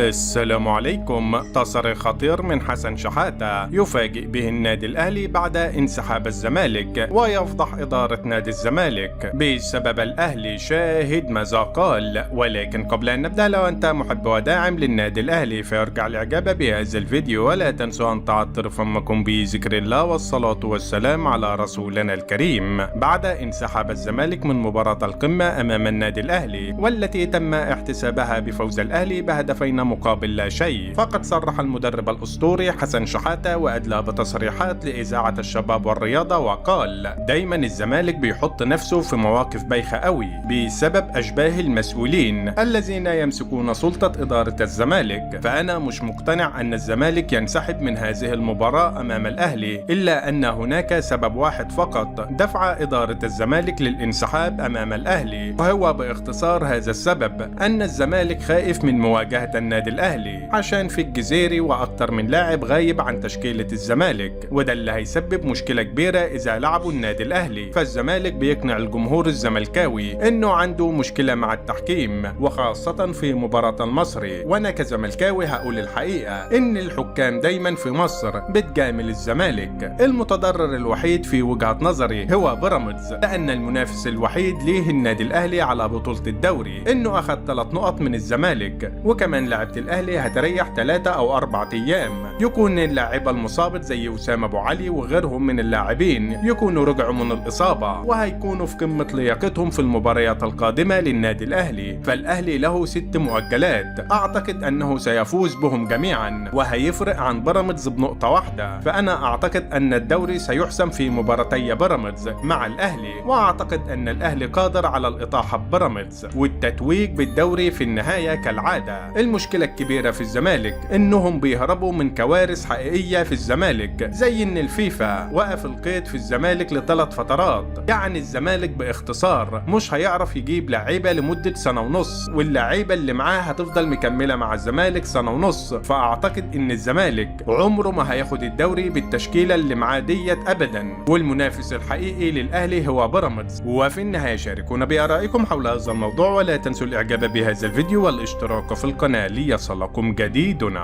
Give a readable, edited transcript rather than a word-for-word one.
السلام عليكم. تصريح خطير من حسن شحاتة يفاجئ به النادي الأهلي بعد انسحاب الزمالك، ويفضح إدارة نادي الزمالك بسبب الأهلي. شاهد ماذا قال. ولكن قبل أن نبدأ، لو أنت محب وداعم للنادي الأهلي فيرجع الإعجاب بهذا الفيديو، ولا تنسوا أن تعطروا فمكم بذكر الله والصلاة والسلام على رسولنا الكريم. بعد انسحاب الزمالك من مباراة القمة أمام النادي الأهلي، والتي تم احتسابها بفوز الأهلي بهدفين مقابل لا شيء، فقد صرح المدرب الأسطوري حسن شحاتة وأدلى بتصريحات لإذاعة الشباب والرياضة، وقال: دايما الزمالك بيحط نفسه في مواقف بايخة قوي بسبب أشباه المسؤولين الذين يمسكون سلطة إدارة الزمالك، فأنا مش مقتنع أن الزمالك ينسحب من هذه المباراة أمام الأهلي، إلا أن هناك سبب واحد فقط دفع إدارة الزمالك للانسحاب أمام الأهلي، وهو باختصار هذا السبب أن الزمالك خائف من مواجهة النادي الأهلي، عشان في الجزيري وأكتر من لاعب غايب عن تشكيلة الزمالك، وده اللي هيسبب مشكلة كبيرة إذا لعبوا النادي الأهلي. فالزمالك بيقنع الجمهور الزملكاوي إنه عنده مشكلة مع التحكيم، وخاصة في مباراة المصري. وأنا كزملكاوي هقول الحقيقة إن الحكام دايما في مصر بتجامل الزمالك. المتضرر الوحيد في وجهة نظري هو بيراميدز، لأن المنافس الوحيد ليه النادي الأهلي على بطولة الدوري، إنه أخذ 3 نقط من الزمالك، وكمان لعبة الأهلي هتريح 3 أو 4 أيام، يكون اللاعب المصاب زي أسامة أبو علي وغيرهم من اللاعبين يكونوا رجعوا من الإصابة، وهيكونوا في قمة لياقتهم في المباريات القادمة للنادي الأهلي. فالأهلي له 6 مؤجلات، أعتقد أنه سيفوز بهم جميعا، وهيفرق عن بيراميدز بنقطة واحدة. فأنا أعتقد أن الدوري سيحسم في مباراتي بيراميدز مع الأهلي، وأعتقد أن الأهلي قادر على الإطاحة ببيراميدز والتتويج بالدوري في النهاية كالعادة. المشكلة الكبيرة في الزمالك إنهم بيهربوا من كوارث حقيقية في الزمالك، زي إن الفيفا وقف القيد في الزمالك ل3 فترات. يعني الزمالك باختصار مش هيعرف يجيب لعيبة لمدة 1.5 سنة، واللعيبة اللي معاه هتفضل مكملة مع الزمالك 1.5 سنة. فأعتقد إن الزمالك عمره ما هياخد الدوري بالتشكيلة اللي معاه ديت أبدا، والمنافس الحقيقي للأهلي هو بيراميدز. وفي النهاية شاركونا بآرائكم حول هذا الموضوع، ولا تنسوا الإعجاب بهذا الفيديو والاشتراك في القناة ليصلكم جديدنا.